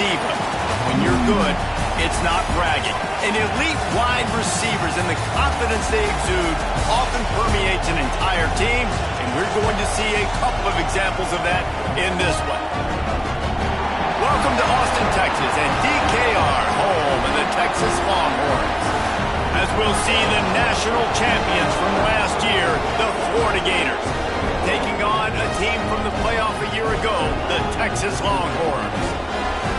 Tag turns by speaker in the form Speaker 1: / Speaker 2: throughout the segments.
Speaker 1: diva. When you're good, it's not bragging. And elite wide receivers and the confidence they exude often permeates an entire team, and we're going to see a couple of examples of that in this one. Welcome to Austin, Texas, and DKR, home of the Texas Longhorns. As we'll see the national champions from last year, the Florida Gators, taking on a team from the playoff a year ago, the Texas Longhorns.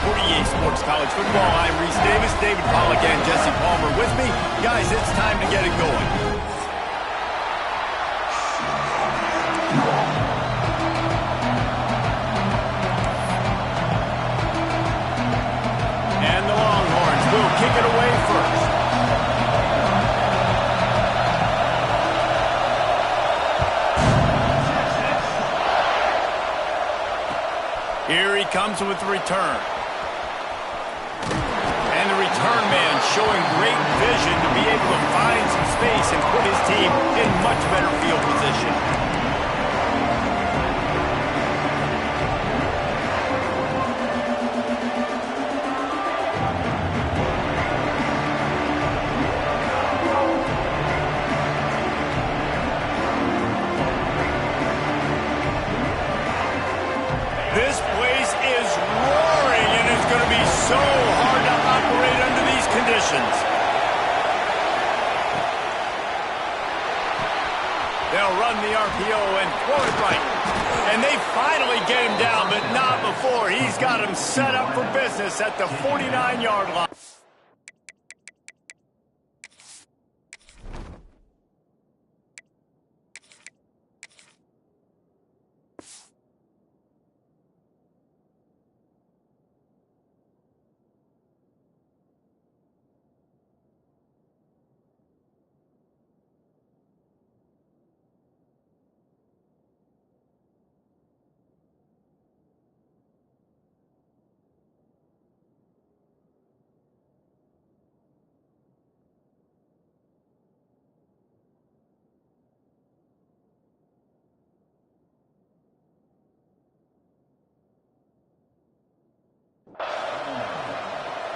Speaker 1: For EA Sports College Football, I'm Reese Davis, David Pollack, and Jesse Palmer with me. Guys, it's time to get it going. And the Longhorns will kick it away first. Here he comes with the return. And the return man showing great vision to be able to find some space and put his team in much better field position. This place is roaring, and it's going to be so hard to operate under these conditions. They'll run the RPO and throw it right. And they finally get him down, but not before. He's got him set up for business at the 49-yard line.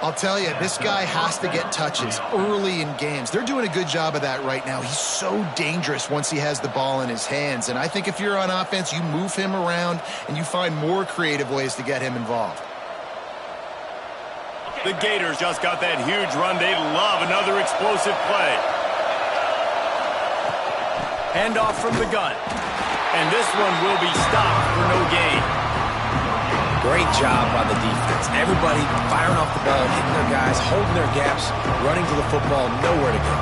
Speaker 2: I'll tell you, this guy has to get touches early in games. They're doing a good job of that right now. He's so dangerous once he has the ball in his hands. And I think if you're on offense, you move him around and you find more creative ways to get him involved.
Speaker 1: The Gators just got that huge run. They love another explosive play. Handoff from the gun. And this one will be stopped for no gain.
Speaker 3: Great job by the defense. Everybody firing off the ball, hitting their guys, holding their gaps, running to the football, nowhere to go.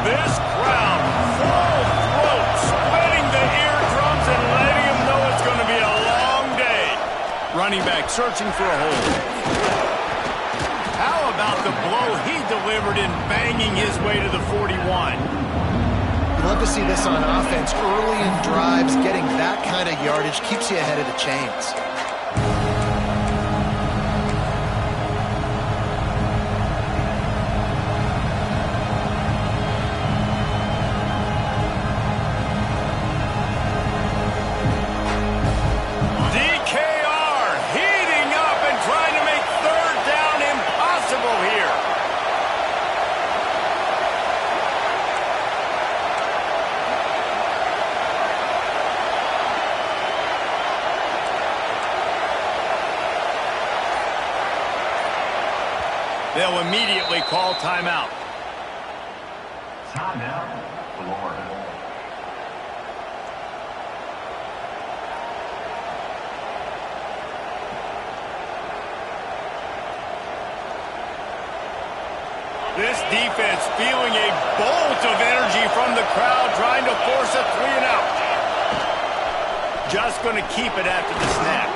Speaker 1: This crowd, full throat, splitting the eardrums and letting them know it's going to be a long day. Running back searching for a hole. How about the blow he delivered in banging his way to the 41?
Speaker 2: You love to see this on offense. Early in drives, getting that kind of yardage keeps you ahead of the chains.
Speaker 1: They'll immediately call timeout.
Speaker 4: Timeout, Florida.
Speaker 1: This defense feeling a bolt of energy from the crowd, trying to force a 3-and-out. Just going to keep it after the snap.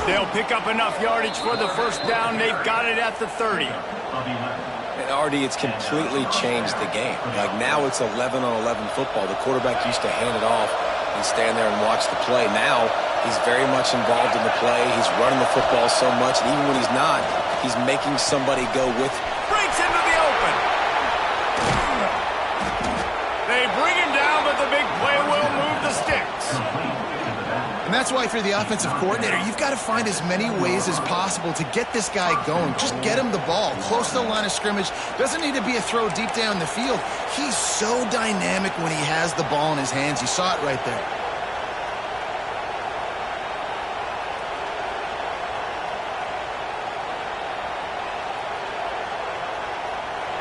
Speaker 1: They'll pick up enough yardage for the first down. They've got it at the 30.
Speaker 3: And RD, it's completely changed the game. Like now it's 11-on-11 football. The quarterback used to hand it off and stand there and watch the play. Now he's very much involved in the play. He's running the football so much, and even when he's not, he's making somebody go with him.
Speaker 1: Breaks into the open. They bring him down, but
Speaker 2: That's why if you're the offensive coordinator, you've got to find as many ways as possible to get this guy going. Just get him the ball close to the line of scrimmage. Doesn't need to be a throw deep down the field. He's so dynamic when he has the ball in his hands. You saw it right there.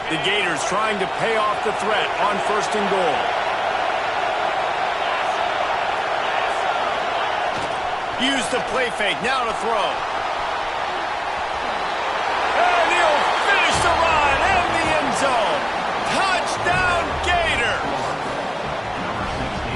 Speaker 1: The Gators trying to pay off the threat on 1st and goal. Use the play fake, now to throw. And he'll finish the run in the end zone. Touchdown, Gators!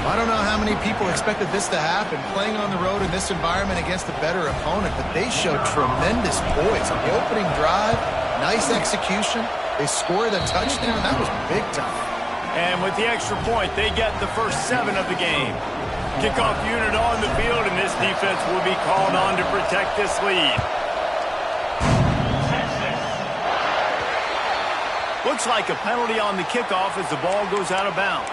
Speaker 2: I don't know how many people expected this to happen, playing on the road in this environment against a better opponent, but they showed tremendous poise on the opening drive. Nice execution. They scored a touchdown. That was big time.
Speaker 1: And with the extra point, they get the first 7 of the game. Kickoff unit on the field, and this defense will be called on to protect this lead. Looks like a penalty on the kickoff as the ball goes out of bounds.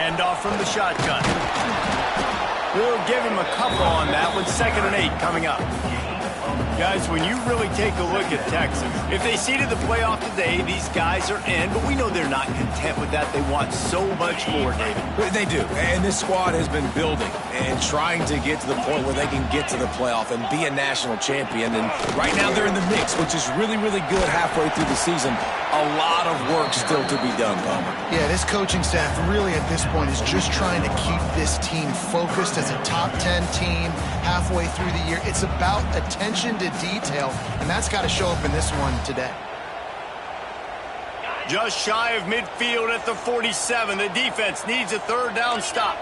Speaker 1: Handoff from the shotgun. We'll give him a couple on that one. 2nd and 8 coming up. Guys, when you really take a look at Texas, if they seeded the playoff today, these guys are in, but we know they're not content with that. They want so much more, David.
Speaker 3: They do, and this squad has been building and trying to get to the point where they can get to the playoff and be a national champion. And right now they're in the mix, which is really, really good halfway through the season. A lot of work still to be done, Palmer.
Speaker 2: Yeah, this coaching staff really at this point is just trying to keep this team focused as a top 10 team halfway through the year. It's about attention to detail, and that's got to show up in this one today.
Speaker 1: Just shy of midfield at the 47. The defense needs a 3rd down stop.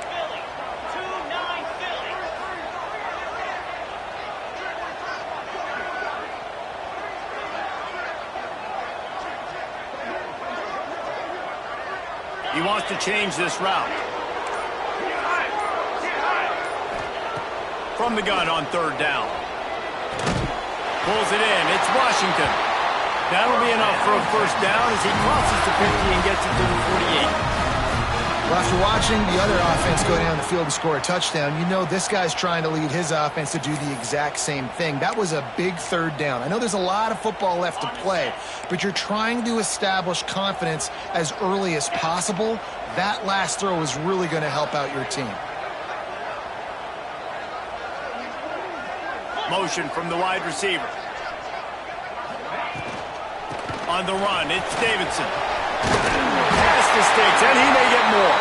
Speaker 1: He wants to change this route. From the gun on 3rd down. Pulls it in. It's Washington. That'll be enough for a first down as he crosses the 50 and gets it to the 48.
Speaker 2: Well, after watching the other offense go down the field and score a touchdown, you know this guy's trying to lead his offense to do the exact same thing. That was a big 3rd down. I know there's a lot of football left to play, but you're trying to establish confidence as early as possible. That last throw is really going to help out your team.
Speaker 1: Motion from the wide receiver. On the run, it's Davidson. Past the sticks, and he may get more.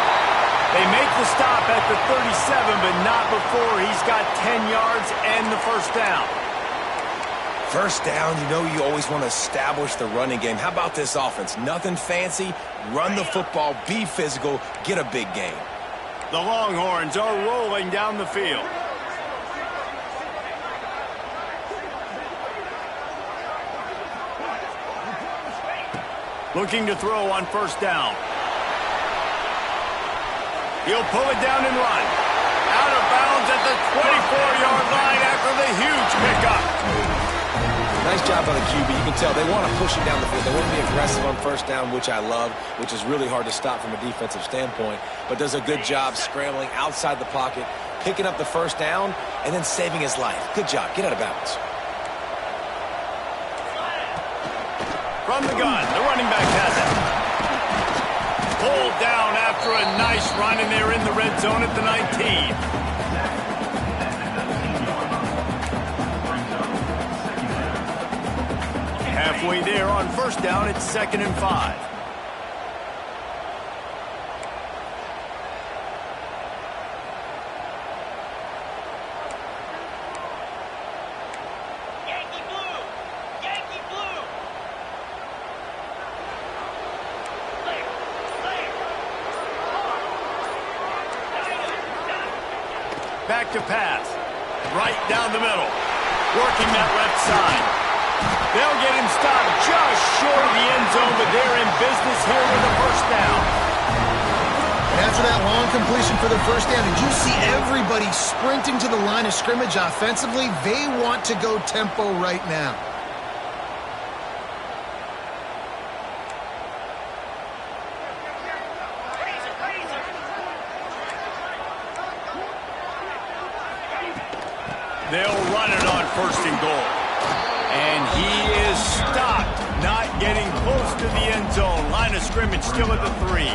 Speaker 1: They make the stop at the 37, but not before he's got 10 yards and the first down.
Speaker 3: First down, you know you always want to establish the running game. How about this offense? Nothing fancy. Run the football, be physical, get a big gain.
Speaker 1: The Longhorns are rolling down the field. Looking to throw on 1st down. He'll pull it down and run. Out of bounds at the 24-yard line after the huge pickup.
Speaker 3: Nice job by the QB. You can tell they want to push it down the field. They want to be aggressive on 1st down, which I love, which is really hard to stop from a defensive standpoint, but does a good job scrambling outside the pocket, picking up the 1st down, and then saving his life. Good job. Get out of bounds.
Speaker 1: From the gun, the running back has it. Pulled down after a nice run, and they're in the red zone at the 19. Halfway there on 1st down, it's 2nd and 5. Back to pass. Right down the middle. Working that left side. They'll get him stopped just short of the end zone, but they're in business here with a first down.
Speaker 2: And after that long completion for the first down, did you see everybody sprinting to the line of scrimmage offensively? They want to go tempo right now.
Speaker 1: They'll run it on 1st and goal. And he is stopped, not getting close to the end zone. Line of scrimmage still at the 3.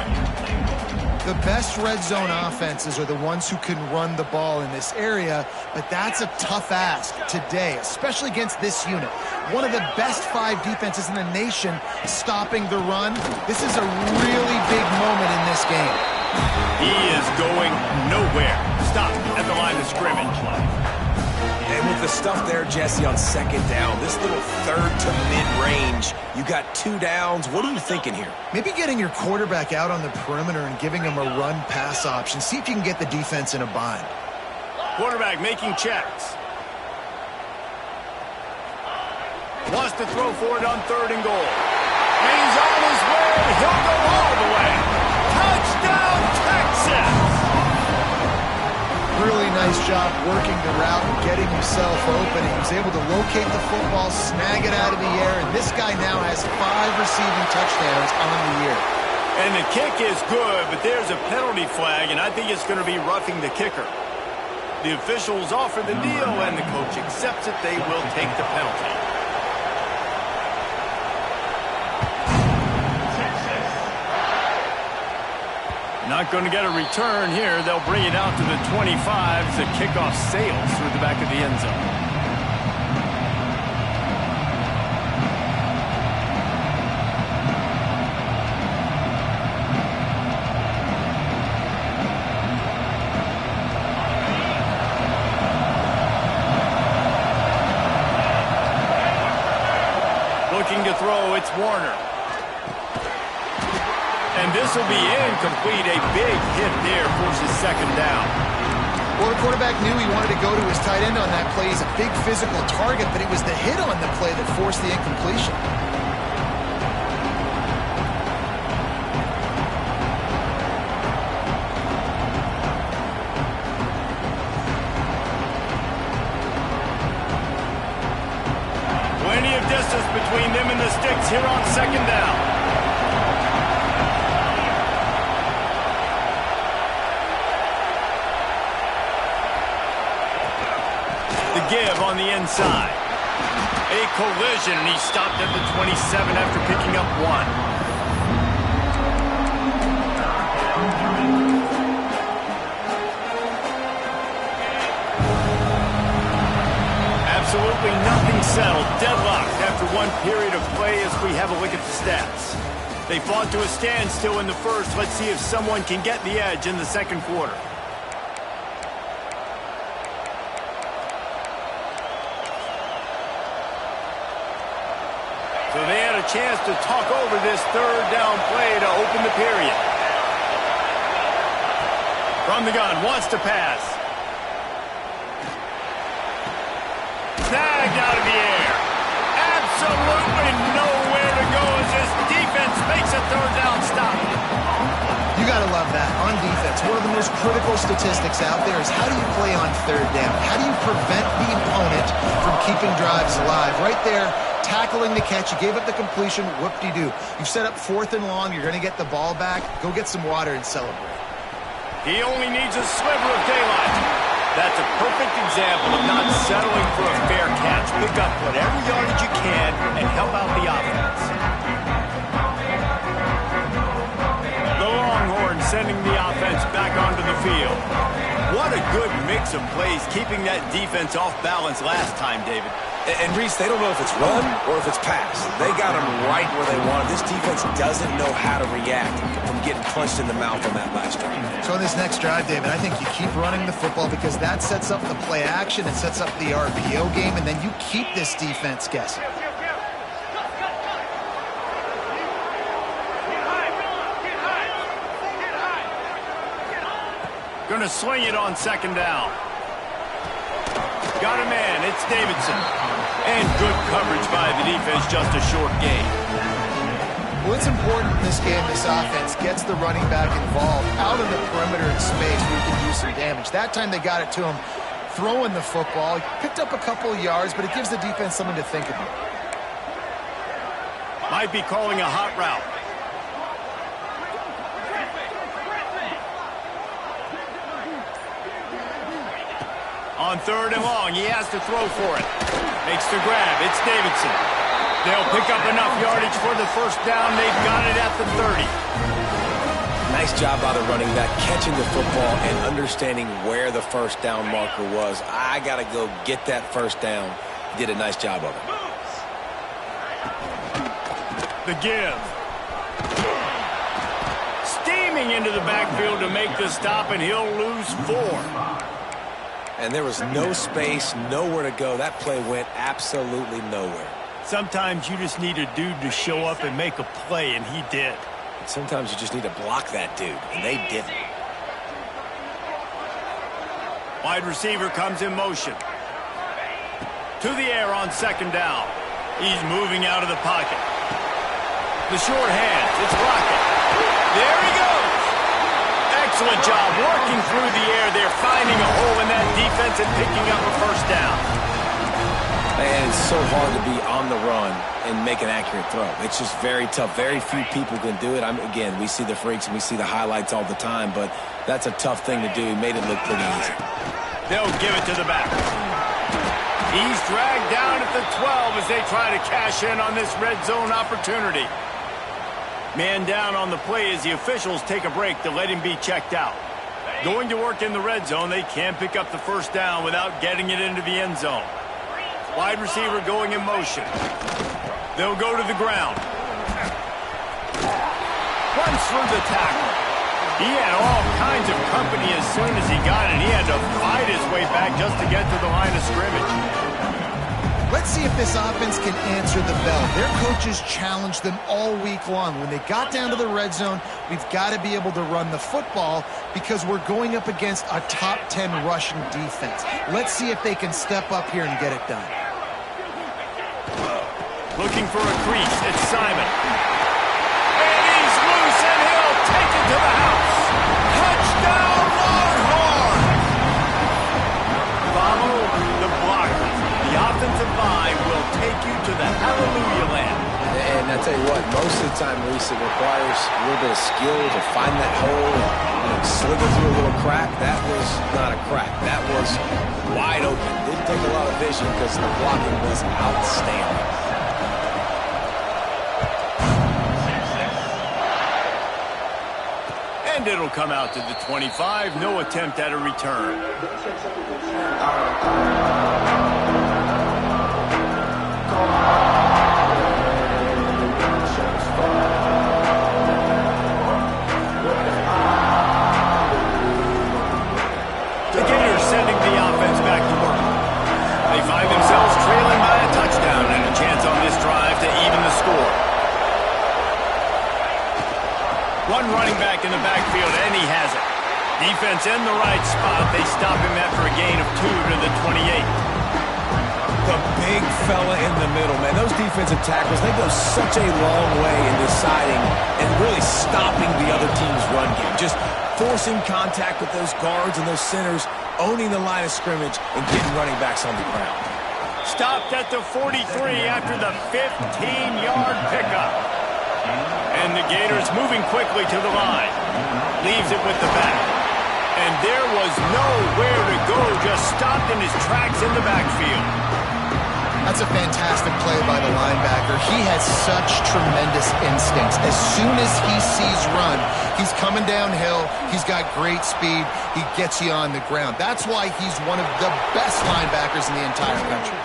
Speaker 2: The best red zone offenses are the ones who can run the ball in this area, but that's a tough ask today, especially against this unit. One of the best 5 defenses in the nation stopping the run. This is a really big moment in this game.
Speaker 1: He is going nowhere. Stopped at the line of scrimmage.
Speaker 3: And with the stuff there, Jesse, on 2nd down, this little 3rd to mid-range, you got 2 downs. What are you thinking here?
Speaker 2: Maybe getting your quarterback out on the perimeter and giving him a run-pass option. See if you can get the defense in a bind.
Speaker 1: Quarterback making checks. Wants to throw for it on 3rd and goal. And he's on his way. He'll go all the way. Touchdown, Texas!
Speaker 2: Really nice job working the route and getting himself open. He was able to locate the football, snag it out of the air, and this guy now has 5 receiving touchdowns on the year.
Speaker 1: And the kick is good, but there's a penalty flag, and I think it's going to be roughing the kicker. The officials offer the deal, and the coach accepts it. They will take the penalty. Not going to get a return here. They'll bring it out to the 25 as the kickoff sails through the back of the end zone. Looking to throw, it's Warner. And this will be incomplete. A big hit there forces 2nd down.
Speaker 2: Well, the quarterback knew he wanted to go to his tight end on that play. He's a big physical target, but it was the hit on the play that forced the incompletion.
Speaker 1: Plenty of distance between them and the sticks here on 2nd down. Give on the inside. A collision, and he stopped at the 27 after picking up 1. Absolutely nothing settled. Deadlocked after 1 period of play as we have a look at the stats. They fought to a standstill in the first. Let's see if someone can get the edge in the 2nd quarter. So they had a chance to talk over this 3rd down play to open the period. From the gun, wants to pass. Snagged out of the air. Absolutely nowhere to go as this defense makes a 3rd down stop.
Speaker 2: You got to love that. On defense, one of the most critical statistics out there is how do you play on 3rd down? How do you prevent the opponent from keeping drives alive? Right there, tackling the catch. You gave up the completion. Whoop-de-doo. You've set up 4th and long. You're going to get the ball back. Go get some water and celebrate.
Speaker 1: He only needs a sliver of daylight. That's a perfect example of not settling for a fair catch. Pick up whatever yardage you can and help out the offense. The Longhorns sending the offense back onto the field. What a good mix of plays, keeping that defense off balance last time, David.
Speaker 3: And Reese, they don't know if it's run or if it's pass. They got them right where they want it. This defense doesn't know how to react from getting punched in the mouth on that last drive.
Speaker 2: So in this next drive, David, I think you keep running the football because that sets up the play action. It sets up the RPO game, and then you keep this defense guessing.
Speaker 1: Going to swing it on 2nd down. Got a man. It's Davidson. And good coverage by the defense, just a short gain.
Speaker 2: Well, it's important in this game, this offense gets the running back involved out of the perimeter in space where he can do some damage. That time they got it to him throwing the football. He picked up a couple of yards, but it gives the defense something to think about.
Speaker 1: Might be calling a hot route. On 3rd and long, he has to throw for it. Makes the grab. It's Davidson. They'll pick up enough yardage for the first down. They've got it at the 30.
Speaker 3: Nice job by the running back, catching the football and understanding where the first down marker was. I got to go get that first down. He did a nice job of it.
Speaker 1: The give. Steaming into the backfield to make the stop, and he'll lose 4.
Speaker 3: And there was no space, nowhere to go. That play went absolutely nowhere.
Speaker 1: Sometimes you just need a dude to show up and make a play, and he did.
Speaker 3: And sometimes you just need to block that dude, and they didn't.
Speaker 1: Wide receiver comes in motion. To the air on 2nd down. He's moving out of the pocket. The short hands, it's Rocket. There he goes. Excellent job working through the air. They're finding a hole in that defense and picking up a first down.
Speaker 3: Man, it's so hard to be on the run and make an accurate throw. It's just very tough. Very few people can do it. Again, we see the freaks and we see the highlights all the time, but that's a tough thing to do. He made it look pretty easy.
Speaker 1: They'll give it to the back. He's dragged down at the 12 as they try to cash in on this red zone opportunity. Man down on the play as the officials take a break to let him be checked out. Going to work in the red zone, they can't pick up the first down without getting it into the end zone. Wide receiver going in motion. They'll go to the ground. Runs through the tackle. He had all kinds of company as soon as he got it. He had to fight his way back just to get to the line of scrimmage.
Speaker 2: Let's see if this offense can answer the bell. Their coaches challenged them all week long. When they got down to the red zone, we've got to be able to run the football because we're going up against a top 10 rushing defense. Let's see if they can step up here and get it done.
Speaker 1: Looking for a crease. It's Simon. And he's loose, and he'll take it to the house. Touchdown, Longhorn! Follow the blockers. The offensive line will take you to the hallelujah land.
Speaker 3: And I tell you what, most of the time, Reese, it requires a little bit of skill to find that hole and slither through a little crack. That was not a crack. That was wide open. Didn't take a lot of vision because the blocking was outstanding.
Speaker 1: And it'll come out to the 25. No attempt at a return. The Gators sending the offense back to work. They find themselves trailing by a touchdown and a chance on this drive to even the score. One running back in the backfield, and he has it. Defense in the right spot. They stop him after a gain of 2 to the 28.
Speaker 3: The big fella in the middle, man. Those defensive tackles, they go such a long way in deciding and really stopping the other team's run game. Just forcing contact with those guards and those centers, owning the line of scrimmage, and getting running backs on the ground.
Speaker 1: Stopped at the 43 after the 15-yard pickup. And the Gators moving quickly to the line. Leaves it with the back. And there was nowhere to go, just stopped in his tracks in the backfield.
Speaker 2: That's a fantastic play by the linebacker. He has such tremendous instincts. As soon as he sees run, he's coming downhill. He's got great speed. He gets you on the ground. That's why he's one of the best linebackers in the entire country.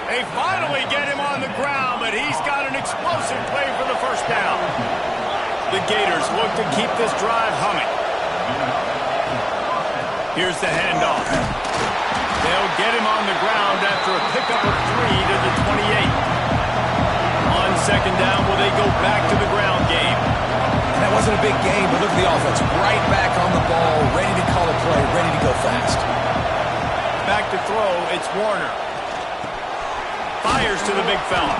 Speaker 1: They finally get him on the ground, but he's got an explosive play for the first down. The Gators look to keep this drive humming. Here's the handoff. They'll get him on the ground after a pickup of 3 to the 28. On second down, will they go back to the ground game?
Speaker 3: That wasn't a big game, but look at the offense. Right back on the ball, ready to call a play, ready to go fast.
Speaker 1: Back to throw, it's Warner. Fires to the big fella.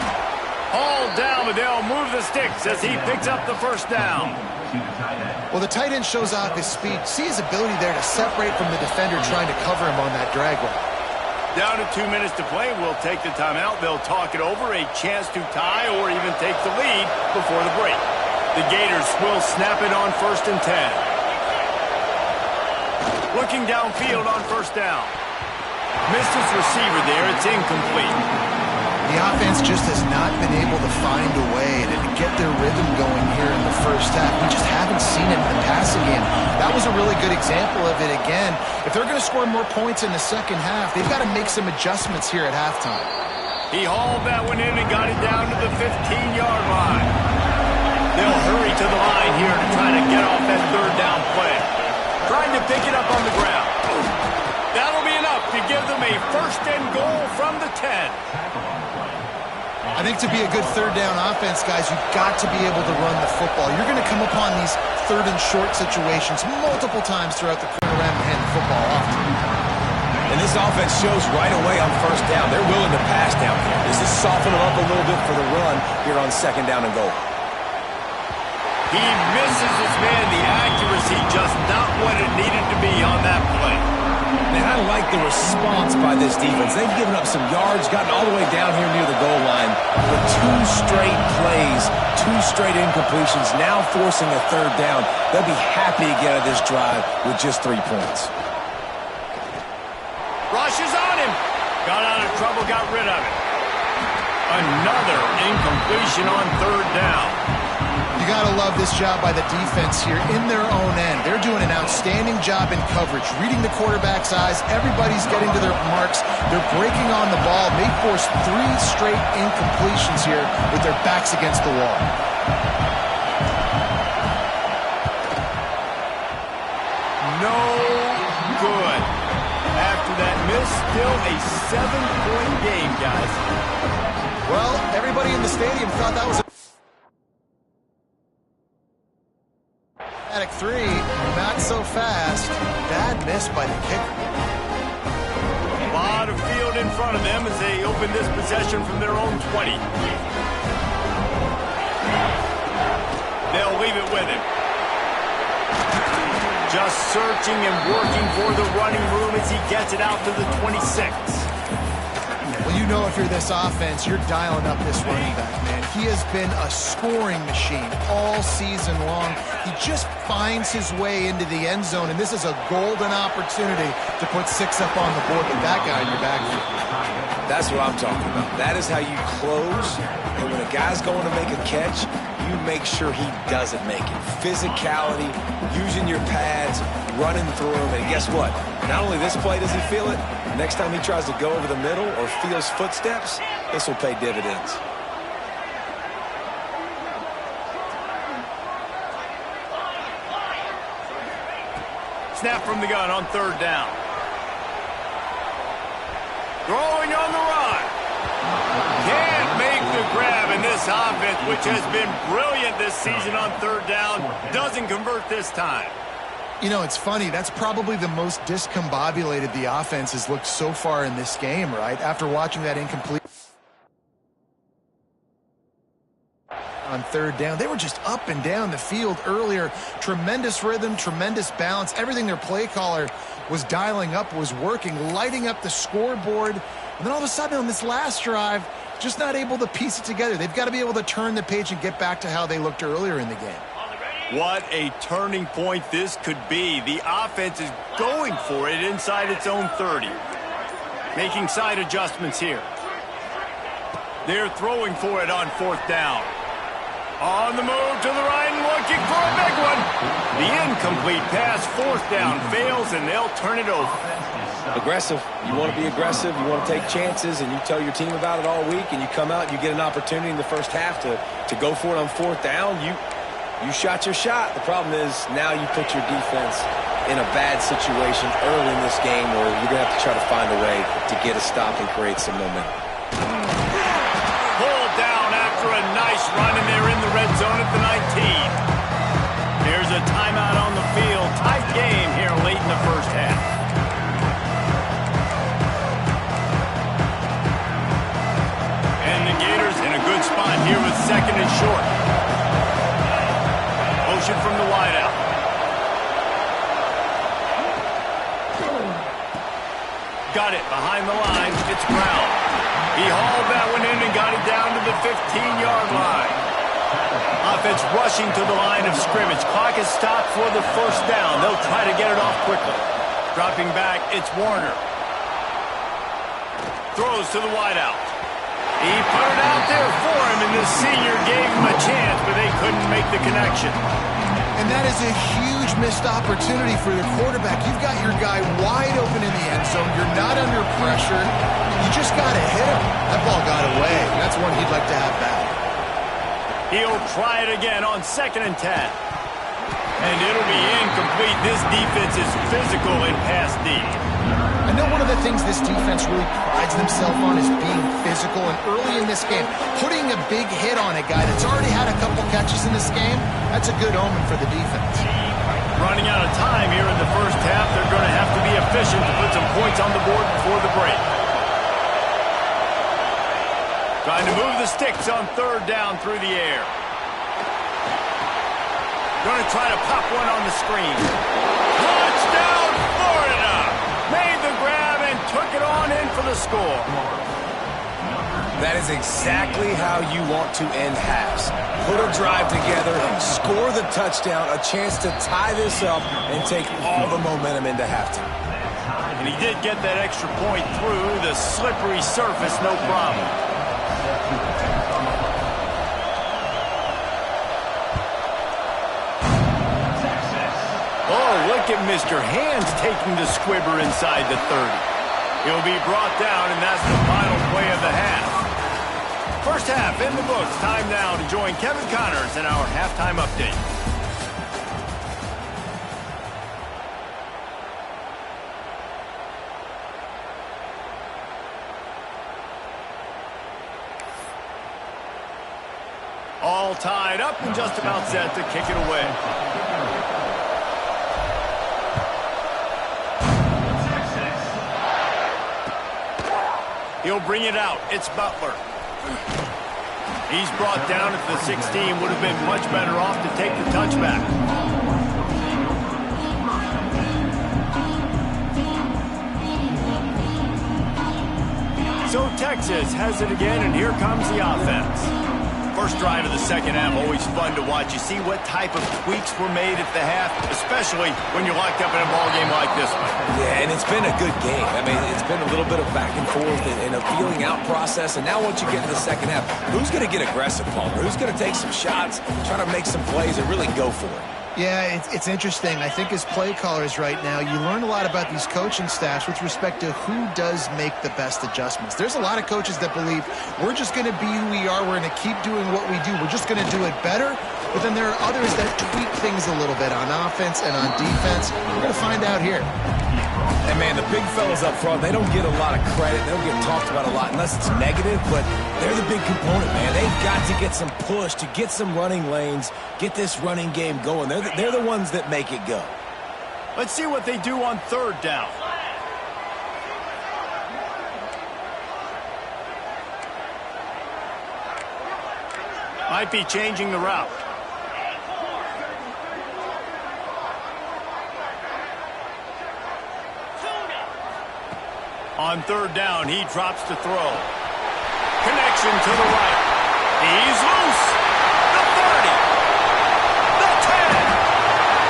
Speaker 1: Hauled down, but they'll move the sticks as he picks up the first down.
Speaker 2: Well, the tight end shows off his speed. See his ability there to separate from the defender trying to cover him on that drag route.
Speaker 1: Down to 2 minutes to play. We'll take the timeout. They'll talk it over. A chance to tie or even take the lead before the break. The Gators will snap it on 1st and 10. Looking downfield on 1st down. Missed his receiver there. It's incomplete.
Speaker 2: The offense just has not been able to find a way to get their rhythm going here in the first half. We just haven't seen it in the passing game. That was a really good example of it again. If they're going to score more points in the second half, they've got to make some adjustments here at halftime.
Speaker 1: He hauled that one in and got it down to the 15-yard line. They'll hurry to the line here to try to get off that 3rd down play. Trying to pick it up on the ground. That'll be enough to give them a 1st and goal from the 10.
Speaker 2: I think to be a good 3rd down offense, guys, you've got to be able to run the football. You're going to come upon these 3rd and short situations multiple times throughout the quarter around and hand the football off.
Speaker 3: And this offense shows right away on 1st down. They're willing to pass down here. Does this soften them up a little bit for the run here on 2nd down and goal?
Speaker 1: He misses his man. The accuracy just not what it needed to be on that play.
Speaker 3: Man, I like the response by this defense. They've given up some yards, gotten all the way down here near the goal line. With 2 straight plays, 2 straight incompletions, now forcing a 3rd down. They'll be happy to get out of this drive with just 3 points.
Speaker 1: Rush is on him. Got out of trouble, got rid of it. Another incompletion on 3rd down.
Speaker 2: You got to love this job by the defense here in their own end. They're doing an outstanding job in coverage, reading the quarterback's eyes. Everybody's getting to their marks. They're breaking on the ball. They forced 3 straight incompletions here with their backs against the wall.
Speaker 1: No good. After that miss, still a 7-point game, guys.
Speaker 2: Well, everybody in the stadium thought that was a 3, not so fast. Bad miss by the kicker.
Speaker 1: A lot of field in front of them as they open this possession from their own 20. They'll leave it with him. Just searching and working for the running room as he gets it out to the 26.
Speaker 2: Well, you know if you're this offense, you're dialing up this running back, man. He has been a scoring machine all season long. He just finds his way into the end zone, and this is a golden opportunity to put 6 up on the board with that guy in your backfield.
Speaker 3: That's what I'm talking about. That is how you close, and when a guy's going to make a catch, you make sure he doesn't make it. Physicality, using your pads, running through him, and guess what? Not only this play does he feel it, next time he tries to go over the middle or feels footsteps, this will pay dividends.
Speaker 1: Snap from the gun on 3rd down. Throwing on the run. Can't make the grab, and this offense, which has been brilliant this season on 3rd down, doesn't convert this time.
Speaker 2: You know, it's funny. That's probably the most discombobulated the offense has looked so far in this game, right? After watching that incomplete on 3rd down. They were just up and down the field earlier. Tremendous rhythm, tremendous balance. Everything their play caller was dialing up was working, lighting up the scoreboard. And then all of a sudden on this last drive, just not able to piece it together. They've got to be able to turn the page and get back to how they looked earlier in the game.
Speaker 1: What a turning point this could be. The offense is going for it inside its own 30. Making side adjustments here. They're throwing for it on 4th down. On the move to the right and looking for a big one. The incomplete pass, 4th down, fails, and they'll turn it over.
Speaker 3: Aggressive. You want to be aggressive. You want to take chances, and you tell your team about it all week, and you come out and you get an opportunity in the first half to go for it on 4th down. You shot your shot. The problem is now you put your defense in a bad situation early in this game where you're going to have to try to find a way to get a stop and create some momentum.
Speaker 1: Pulled down after a nice run, and they're in the red zone at the 19. There's a timeout on the field. Tight game here late in the first half. And the Gators in a good spot short. Motion from the wideout. Got it behind the line. It's Brown. He hauled that one in and got it down to the 15-yard line. Offense rushing to the line of scrimmage. Clock is stopped for the first down. They'll try to get it off quickly. Dropping back, it's Warner. Throws to the wideout. He put it out there for him, and the senior gave him a chance, but they couldn't make the connection.
Speaker 2: And that is a huge missed opportunity for the quarterback. You've got your guy wide open in the end zone. You're not under pressure. You just got to hit him. That ball got away. That's one he'd like to have back.
Speaker 1: He'll try it again on 2nd and 10. And it'll be incomplete. This defense is physical in pass deep.
Speaker 2: I know one of the things this defense really prides themselves on is being physical, and early in this game, putting a big hit on a guy that's already had a couple catches in this game, that's a good omen for the defense.
Speaker 1: Running out of time here in the first half, they're going to have to be efficient to put some points on the board before the break. Trying to move the sticks on 3rd down through the air. Going to try to pop one on the screen. Touchdown, Florida! Made the grab and took it on in for the score.
Speaker 3: That is exactly how you want to end halves. Put a drive together, score the touchdown, a chance to tie this up, and take all the momentum into halftime.
Speaker 1: And he did get that extra point through the slippery surface, no problem. Oh, look at Mr. Hands taking the squibber inside the 30. He'll be brought down, and that's the final play of the half. First half in the books. Time now to join Kevin Connors in our halftime update. All tied up and just about set to kick it away. He'll bring it out. It's Butler. He's brought down at the 16. Would have been much better off to take the touchback. So Texas has it again, and here comes the offense. First drive of the second half, always fun to watch. You see what type of tweaks were made at the half, especially when you're locked up in a ball game like this one.
Speaker 3: Yeah, and it's been a good game. I mean, it's been a little bit of back and forth and a feeling out process. And now once you get to the second half, who's going to get aggressive, Palmer? Who's going to take some shots, try to make some plays, and really go for it?
Speaker 2: Yeah, it's interesting. I think as play callers right now, you learn a lot about these coaching staffs with respect to who does make the best adjustments. There's a lot of coaches that believe we're just going to be who we are. We're going to keep doing what we do. We're just going to do it better. But then there are others that tweak things a little bit on offense and on defense. We're going to find out here.
Speaker 3: And, man, the big fellas up front, they don't get a lot of credit. They don't get talked about a lot unless it's negative, but they're the big component, man. They've got to get some push, to get some running lanes, get this running game going. They're the ones that make it go.
Speaker 1: Let's see what they do on 3rd down. Might be changing the route. On 3rd down, he drops to throw. Connection to the right. He's loose. The 30. The 10.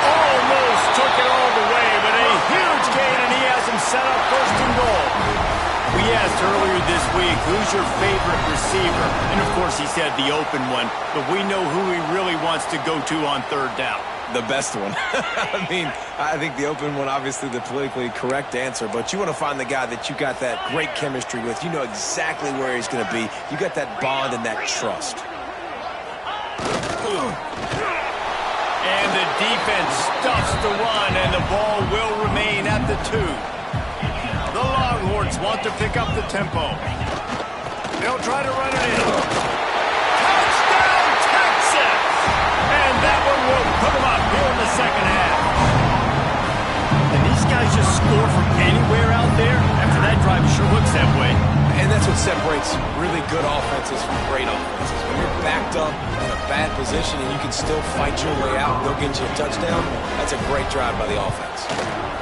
Speaker 1: Almost took it all the way, but a huge gain, and he has him set up 1st and goal. We asked earlier this week, who's your favorite receiver? And, of course, he said the open one, but we know who he really wants to go to on 3rd down.
Speaker 3: The best one. I mean, I think the open one, obviously the politically correct answer, but you want to find the guy that you got that great chemistry with. You know exactly where he's going to be. You got that bond and that trust.
Speaker 1: And the defense stuffs the run, and the ball will remain at the 2. The Longhorns want to pick up the tempo. They'll try to run it in. Touchdown, Texas! And that one will put them up here in the second half. And these guys just score from anywhere out there? After that drive, it sure looks that way.
Speaker 3: And that's what separates really good offenses from great offenses. When you're backed up in a position and you can still fight your way out and go get you a touchdown, that's a great drive by the offense.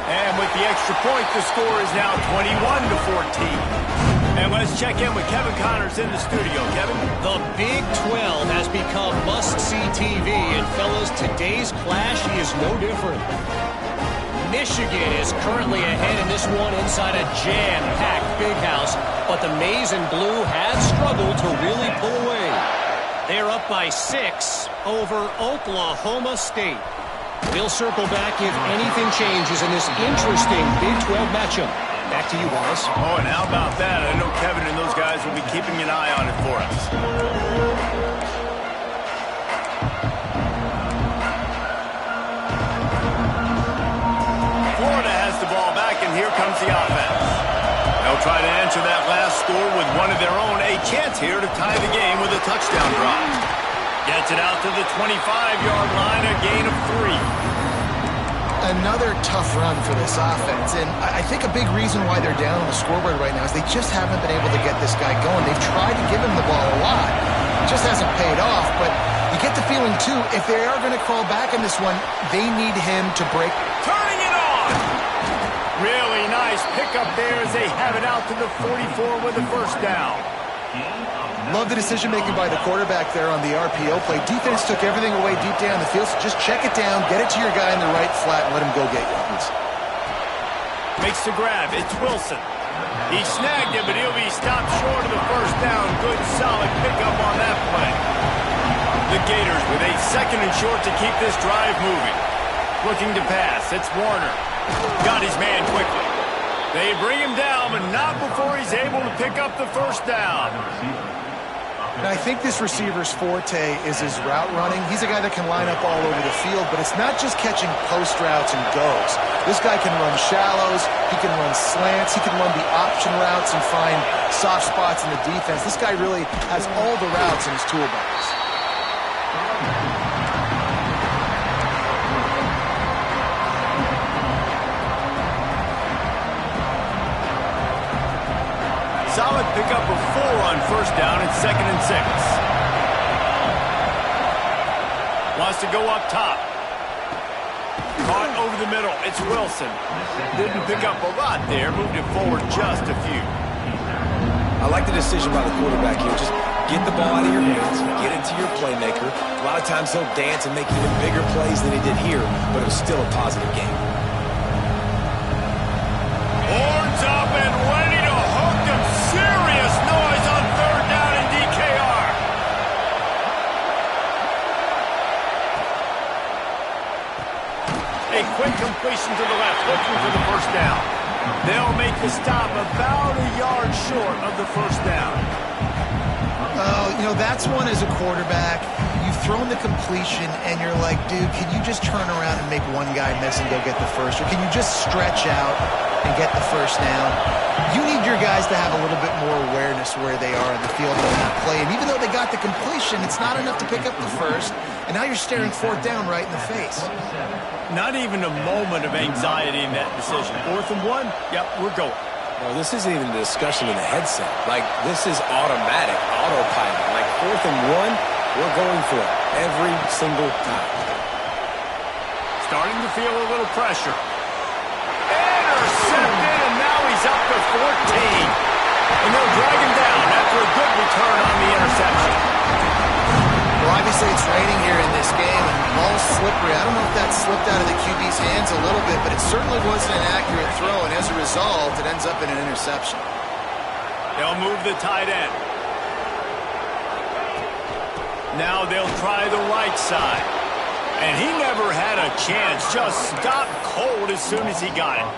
Speaker 1: And with the extra point, the score is now 21-14. And let's check in with Kevin Connors in the studio. Kevin?
Speaker 4: The Big 12 has become must-see TV, and fellas, today's clash is no different. Michigan is currently ahead in this one inside a jam-packed Big House, but the Maize and Blue have struggled to really pull away. They're up by 6 over Oklahoma State. We'll circle back if anything changes in this interesting Big 12 matchup. Back to you, Wallace.
Speaker 1: Oh, and how about that? I know Kevin and those guys will be keeping an eye on it for us. Florida has the ball back, and here comes the offense. They'll try to answer that last score with one of their own. A chance here to tie the game with a touchdown drive. Gets it out to the 25-yard line, a gain of 3.
Speaker 2: Another tough run for this offense, and I think a big reason why they're down on the scoreboard right now is they just haven't been able to get this guy going. They've tried to give him the ball a lot. It just hasn't paid off, but you get the feeling, too, if they are going to crawl back in this one, they need him to break.
Speaker 1: Turning it on! Really nice pickup there as they have it out to the 44 with the first down.
Speaker 2: Love the decision-making by the quarterback there on the RPO play. Defense took everything away deep down the field, so just check it down, get it to your guy in the right flat, and let him go get yards.
Speaker 1: Makes the grab. It's Wilson. He snagged it, but he'll be stopped short of the first down. Good, solid pickup on that play. The Gators with a second and short to keep this drive moving. Looking to pass. It's Warner. Got his man quickly. They bring him down, but not before he's able to pick up the first down.
Speaker 2: And I think this receiver's forte is his route running. He's a guy that can line up all over the field, but it's not just catching post routes and goes. This guy can run shallows, he can run slants, he can run the option routes and find soft spots in the defense. This guy really has all the routes in his toolbox.
Speaker 1: Solid pickup of 4 on first down and 2nd and 6. Wants to go up top. Caught over the middle. It's Wilson. Didn't pick up a lot there. Moved it forward just a few.
Speaker 3: I like the decision by the quarterback here. Just get the ball out of your hands, get it to your playmaker. A lot of times he'll dance and make even bigger plays than he did here, but it was still a positive game.
Speaker 1: Horns up and ready to hook them. Serious noise on 3rd down in DKR. A quick completion to the left, looking for the first down. They'll make the stop about a yard short of the first down.
Speaker 2: Oh, you know, that's one as a quarterback. You've thrown the completion, and you're like, dude, can you just turn around and make one guy miss and go get the first? Or can you just stretch out and get the first down? You need your guys to have a little bit more awareness where they are in the field on that play. And even though they got the completion, it's not enough to pick up the first. And now you're staring 4th down right in the face.
Speaker 1: Not even a moment of anxiety in that decision. 4th and 1, yep, we're going.
Speaker 3: Well, this isn't even a discussion in the headset. Like, this is automatic, autopilot. Like, 4th and 1, we're going for it every single time.
Speaker 1: Starting to feel a little pressure. Intercepted, and now he's up to 14. And they'll drag him down after a good return on the interception.
Speaker 2: Well, obviously it's raining here in this game, and the ball's slippery. I don't know if that slipped out of the QB's hands a little bit, but it certainly wasn't an accurate throw, and as a result, it ends up in an interception.
Speaker 1: They'll move the tight end. Now they'll try the right side. And he never had a chance. Just stopped cold as soon as he got it.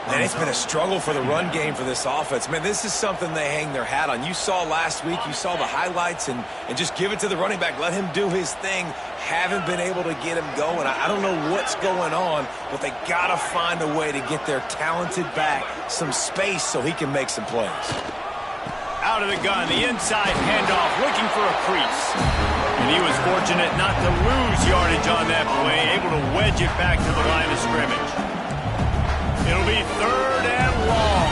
Speaker 3: And it's been a struggle for the run game for this offense. Man, this is something they hang their hat on. You saw last week, you saw the highlights, and just give it to the running back. Let him do his thing. Haven't been able to get him going. I don't know what's going on, but they got to find a way to get their talented back some space so he can make some plays.
Speaker 1: Out of the gun, the inside handoff, looking for a crease. And he was fortunate not to lose yardage on that play, able to wedge it back to the line of scrimmage. It'll be 3rd and long.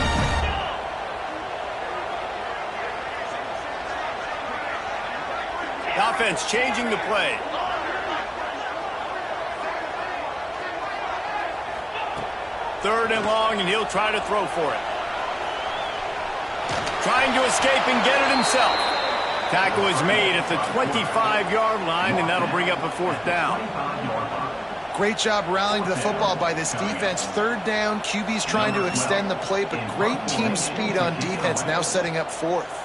Speaker 1: offense changing the play. Third and long, and he'll try to throw for it. Trying to escape and get it himself. Tackle is made at the 25-yard line, and that'll bring up a fourth down.
Speaker 2: Great job rallying to the football by this defense. Third down, QB's trying to extend the play, but great team speed on defense, now setting up fourth.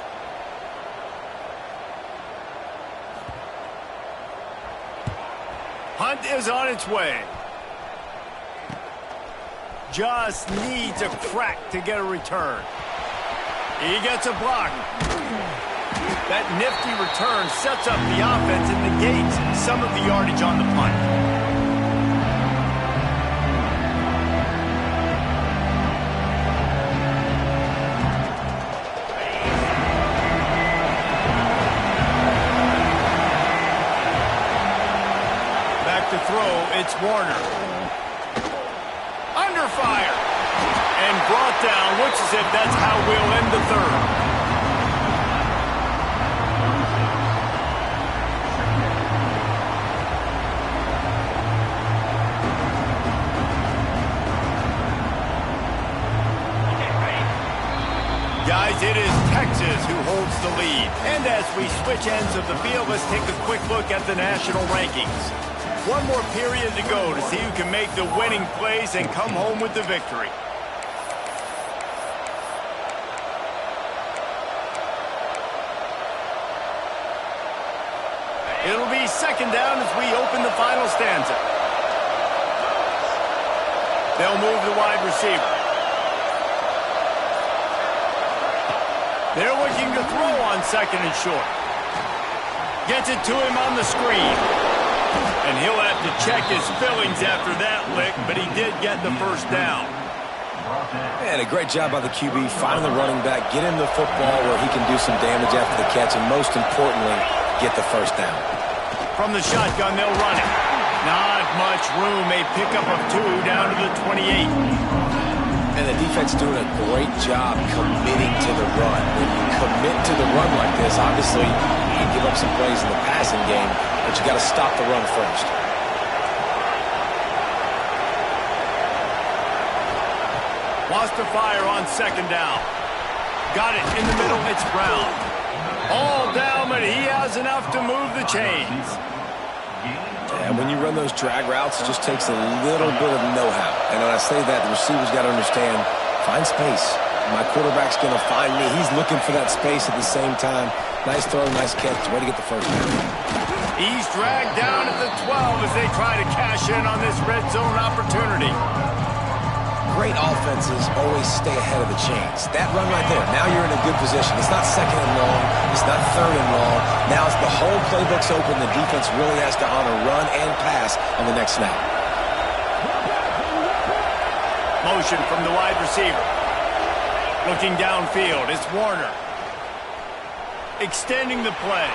Speaker 1: Hunt is on its way. Just needs a crack to get a return. He gets a block. That nifty return sets up the offense and negates some of the yardage on the punt. Back to throw, it's Warner. Under fire. And brought down. Looks as if that's how we'll end the third. Guys, it is Texas who holds the lead. And as we switch ends of the field, let's take a quick look at the national rankings. One more period to go to see who can make the winning plays and come home with the victory. It'll be second down as we open the final stanza. They'll move the wide receiver. They're looking to throw on second and short. Gets it to him on the screen. And he'll have to check his fillings after that lick, but he did get the first down.
Speaker 3: And a great job by the QB, finding the running back, get him the football where he can do some damage after the catch, and most importantly, get the first down.
Speaker 1: From the shotgun, they'll run it. Not much room. A pickup of 2 down to the 28.
Speaker 3: And the defense doing a great job committing to the run. When you commit to the run like this, obviously you can give up some plays in the passing game, but you got to stop the run first.
Speaker 1: Wants to fire on second down. Got it in the middle. It's Brown. All down, but he has enough to move the chains.
Speaker 3: And when you run those drag routes, it just takes a little bit of know-how. And when I say that, the receiver's got to understand, find space. My quarterback's going to find me. He's looking for that space at the same time. Nice throw, nice catch. Way to get the first down.
Speaker 1: He's dragged down at the 12 as they try to cash in on this red zone opportunity.
Speaker 3: Great offenses always stay ahead of the chains. That run right there, now you're in a good position. It's not second and long. It's not third and long. Now it's the whole playbook's open. The defense really has to honor run and pass on the next snap.
Speaker 1: Motion from the wide receiver. Looking downfield, it's Warner. Extending the play.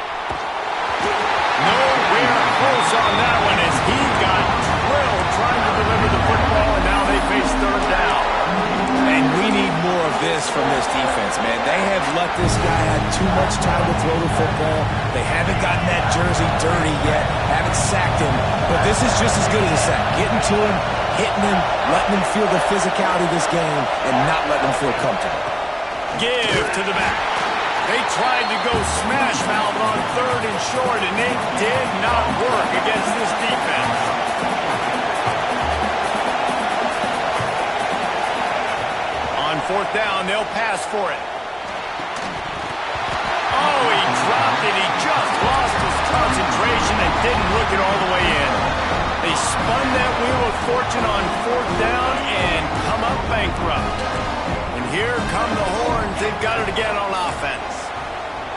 Speaker 1: Nowhere close on that one as he got drilled trying to deliver the football, and now they face third down.
Speaker 3: And we need more of this from this defense, man. They have let this guy have too much time to throw the football. They haven't gotten that jersey dirty yet, haven't sacked him, but this is just as good as a sack. Getting to him, hitting him, letting him feel the physicality of this game, and not letting him feel comfortable.
Speaker 1: Give to the back. They tried to go smash mouth on third and short, and it did not work against this defense. On fourth down, they'll pass for it. Oh, he dropped it. He just lost his concentration and didn't look it all the way in. They spun that wheel of fortune on fourth down and come up bankrupt. And here come the horns. They've got it again on offense.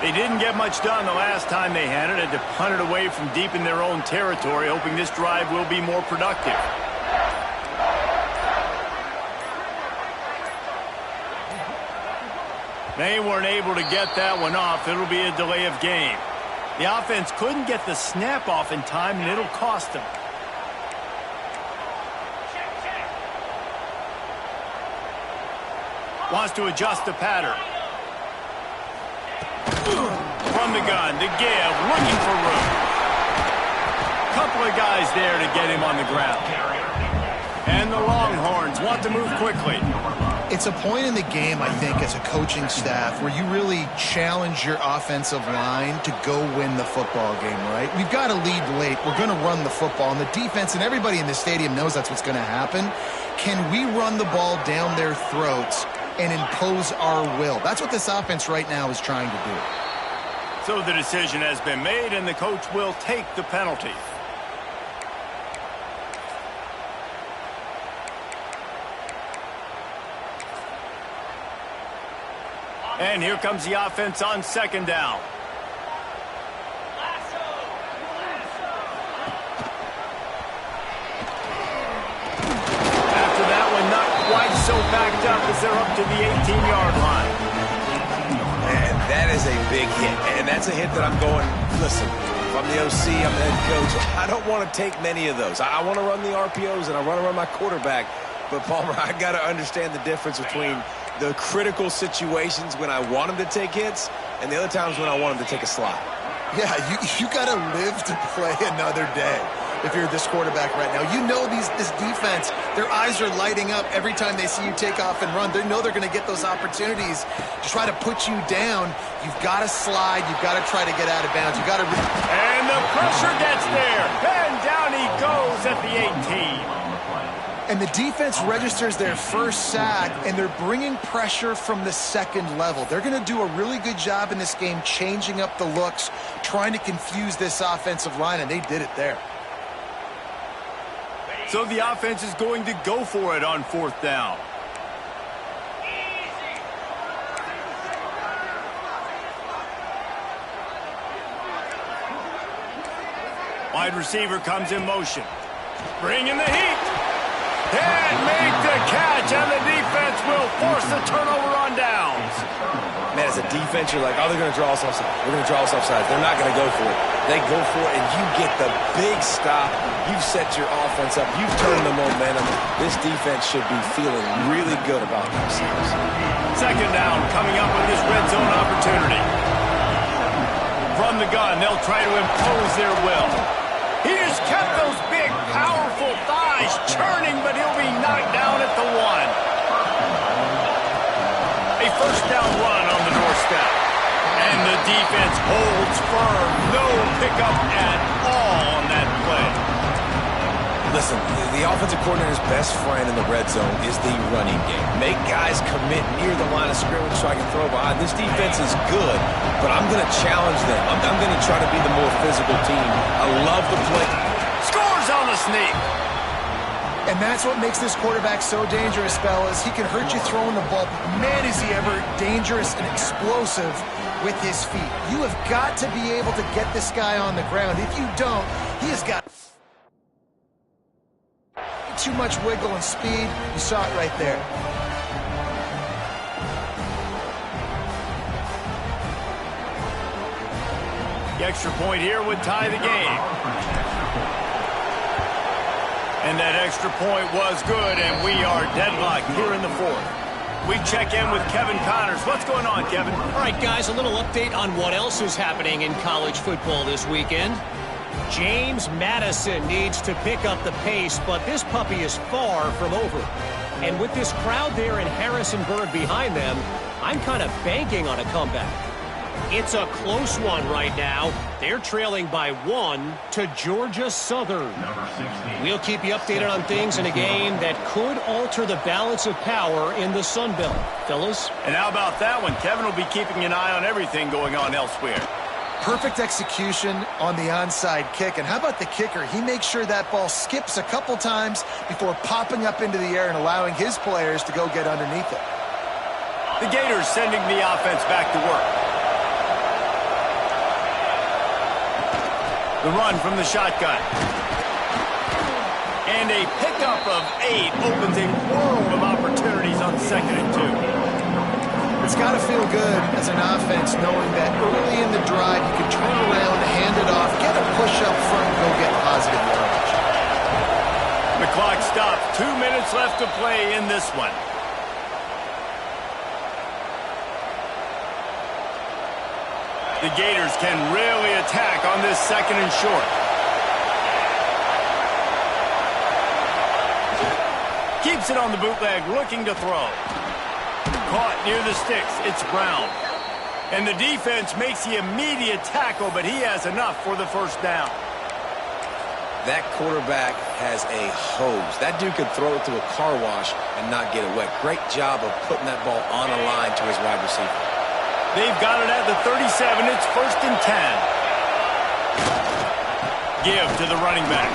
Speaker 1: They didn't get much done the last time they had it. Had to punt it away from deep in their own territory, hoping this drive will be more productive. They weren't able to get that one off. It'll be a delay of game. The offense couldn't get the snap off in time, and it'll cost them. Wants to adjust the pattern. From the the gun to give, looking for room. Couple of guys there to get him on the ground. And the Longhorns want to move quickly.
Speaker 2: It's a point in the game, I think, as a coaching staff where you really challenge your offensive line to go win the football game, right? We've got to lead late. We're going to run the football. And the defense and everybody in the stadium knows that's what's going to happen. Can we run the ball down their throats and impose our will? That's what this offense right now is trying to do.
Speaker 1: So the decision has been made, and the coach will take the penalty. And here comes the offense on second down. After that one, not quite so backed up as they're up to the 18-yard line.
Speaker 3: And that is a big hit. And that's a hit that I'm going, listen, if I'm the OC, I'm the head coach, I don't want to take many of those. I want to run the RPOs, and I want to run my quarterback. But, Palmer, I got to understand the difference between the critical situations when I want him to take hits and the other times when I want him to take a slot.
Speaker 2: Yeah, you got to live to play another day if you're this quarterback right now. You know this defense, their eyes are lighting up every time they see you take off and run. They know they're going to get those opportunities to try to put you down. You've got to slide. You've got to try to get out of bounds. You've got to...
Speaker 1: And the pressure gets there. And down he goes at the 18.
Speaker 2: And the defense registers their first sack, and they're bringing pressure from the second level. They're going to do a really good job in this game changing up the looks, trying to confuse this offensive line, and they did it there.
Speaker 1: So the offense is going to go for it on fourth down. Wide receiver comes in motion. Bringing the heat. And make the catch, and the defense will force the turnover on downs.
Speaker 3: Man, as a defense, you're like, oh, they're going to draw us offside. We're going to draw us offside. They're not going to go for it. They go for it, and you get the big stop. You've set your offense up. You've turned the momentum. This defense should be feeling really good about themselves.
Speaker 1: Second down coming up with this red zone opportunity. From the gun, they'll try to impose their will. He has kept those big, powerful thighs churning, but he'll be knocked down at the 1. A first down run on the doorstep. And the defense holds firm. No pickup at all on that play.
Speaker 3: Listen, the offensive coordinator's best friend in the red zone is the running game. Make guys commit near the line of scrimmage so I can throw behind. This defense is good, but I'm going to challenge them. I'm going to try to be the more physical team. I love the play.
Speaker 1: Scores on the sneak.
Speaker 2: And that's what makes this quarterback so dangerous, fellas. He can hurt you throwing the ball. Man, is he ever dangerous and explosive with his feet. You have got to be able to get this guy on the ground. If you don't, he has got too much wiggle and speed. You saw it right there.
Speaker 1: The extra point here would tie the game. And that extra point was good, and we are deadlocked here in the fourth. We check in with Kevin Connors. What's going on, Kevin?
Speaker 4: All right, guys, a little update on what else is happening in college football this weekend. James Madison needs to pick up the pace, but this puppy is far from over. And with this crowd there in Harrisonburg behind them, I'm kind of banking on a comeback. It's a close one right now. They're trailing by 1 to Georgia Southern. We'll keep you updated on things in a game that could alter the balance of power in the Sun Belt. Fellas?
Speaker 1: And how about that one? Kevin will be keeping an eye on everything going on elsewhere.
Speaker 2: Perfect execution on the onside kick. And how about the kicker? He makes sure that ball skips a couple times before popping up into the air and allowing his players to go get underneath it.
Speaker 1: The Gators sending the offense back to work. The run from the shotgun. And a pickup of 8 opens a world of opportunities on 2nd and 2.
Speaker 2: It's got to feel good as an offense knowing that early in the drive you can turn around, hand it off, get a push up front, and go get positive yardage.
Speaker 1: The clock stopped. 2 minutes left to play in this one. The Gators can really attack on this 2nd and short. Keeps it on the bootleg, looking to throw. Caught near the sticks. It's Brown. And the defense makes the immediate tackle, but he has enough for the 1st down.
Speaker 3: That quarterback has a hose. That dude could throw it through a car wash and not get it wet. Great job of putting that ball on a line to his wide receiver.
Speaker 1: They've got it at the 37. It's 1st and 10. Give to the running back.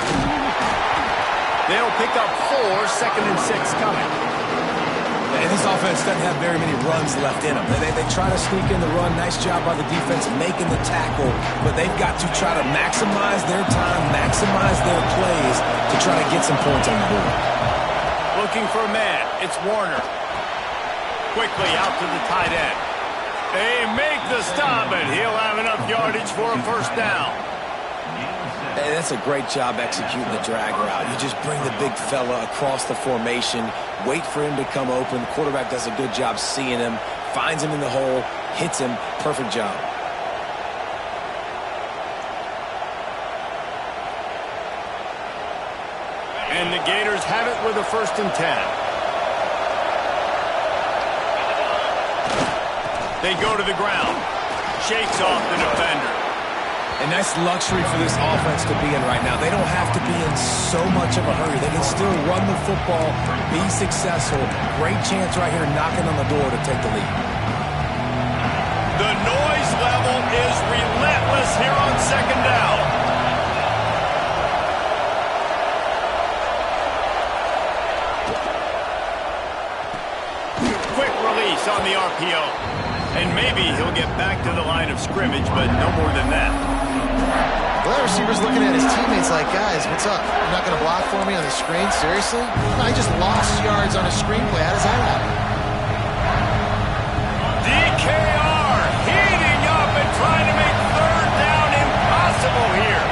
Speaker 1: They'll pick up 4, 2nd and 6 coming.
Speaker 3: And this offense doesn't have very many runs left in them. They try to sneak in the run. Nice job by the defense making the tackle. But they've got to try to maximize their time, maximize their plays to try to get some points on the board.
Speaker 1: Looking for a man. It's Warner. Quickly out to the tight end. They make the stop, and he'll have enough yardage for a 1st down.
Speaker 3: Hey, that's a great job executing the drag route. You just bring the big fella across the formation, wait for him to come open. The quarterback does a good job seeing him, finds him in the hole, hits him. Perfect job.
Speaker 1: And the Gators have it with a 1st and 10. They go to the ground. Shakes off the defender.
Speaker 3: A nice luxury for this offense to be in right now. They don't have to be in so much of a hurry. They can still run the football, be successful. Great chance right here knocking on the door to take the lead.
Speaker 1: The noise level is relentless here on 2nd down. Quick release on the RPO. And maybe he'll get back to the line of scrimmage, but no more than that.
Speaker 2: Well, that receiver's looking at his teammates like, guys, what's up? You're not going to block for me on the screen? Seriously? I just lost yards on a screenplay. How does that happen?
Speaker 1: DKR heating up and trying to make 3rd down impossible here.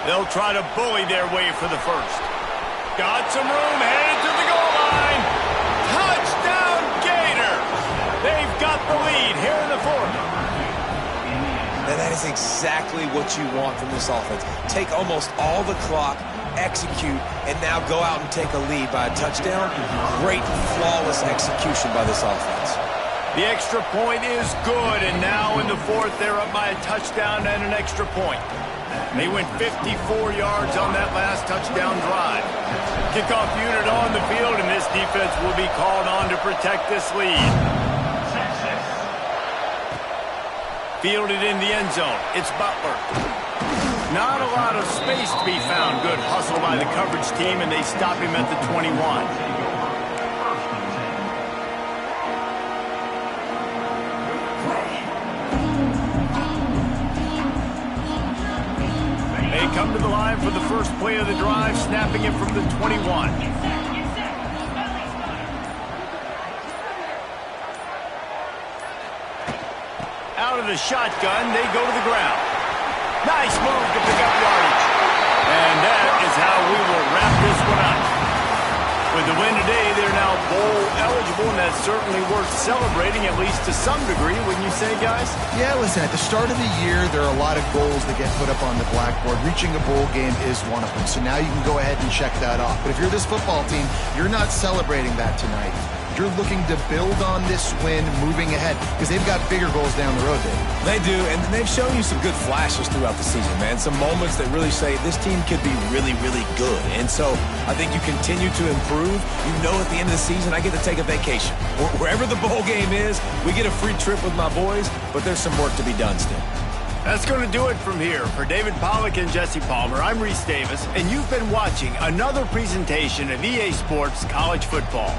Speaker 1: They'll try to bully their way for the 1st. Got some room, headed to the goal line. Touchdown, Gators! They've got the lead here in the 4th.
Speaker 3: And that is exactly what you want from this offense. Take almost all the clock, execute, and now go out and take a lead by a touchdown. Great, flawless execution by this offense.
Speaker 1: The extra point is good, and now in the 4th, they're up by a touchdown and an extra point. They went 54 yards on that last touchdown drive. Kickoff unit on the field, and this defense will be called on to protect this lead. Fielded in the end zone. It's Butler. Not a lot of space to be found. Good hustle by the coverage team, and they stop him at the 21. They come to the line for the first play of the drive, snapping it from the 21. Out of the shotgun, they go to the ground. Nice move to pick up yardage. And that is how we will wrap this one up. With the win today, they're now bowl eligible, and that's certainly worth celebrating, at least to some degree, wouldn't you say, guys?
Speaker 2: Yeah, listen, at the start of the year, there are a lot of goals that get put up on the blackboard. Reaching a bowl game is one of them. So now you can go ahead and check that off. But if you're this football team, you're not celebrating that tonight. You're looking to build on this win moving ahead because they've got bigger goals down the road, Dave.
Speaker 3: They do, and they've shown you some good flashes throughout the season, man. Some moments that really say this team could be really, really good. And so I think you continue to improve. You know at the end of the season, I get to take a vacation. Wherever the bowl game is, we get a free trip with my boys, but there's some work to be done still.
Speaker 1: That's going to do it from here. For David Pollack and Jesse Palmer, I'm Reese Davis, and you've been watching another presentation of EA Sports College Football.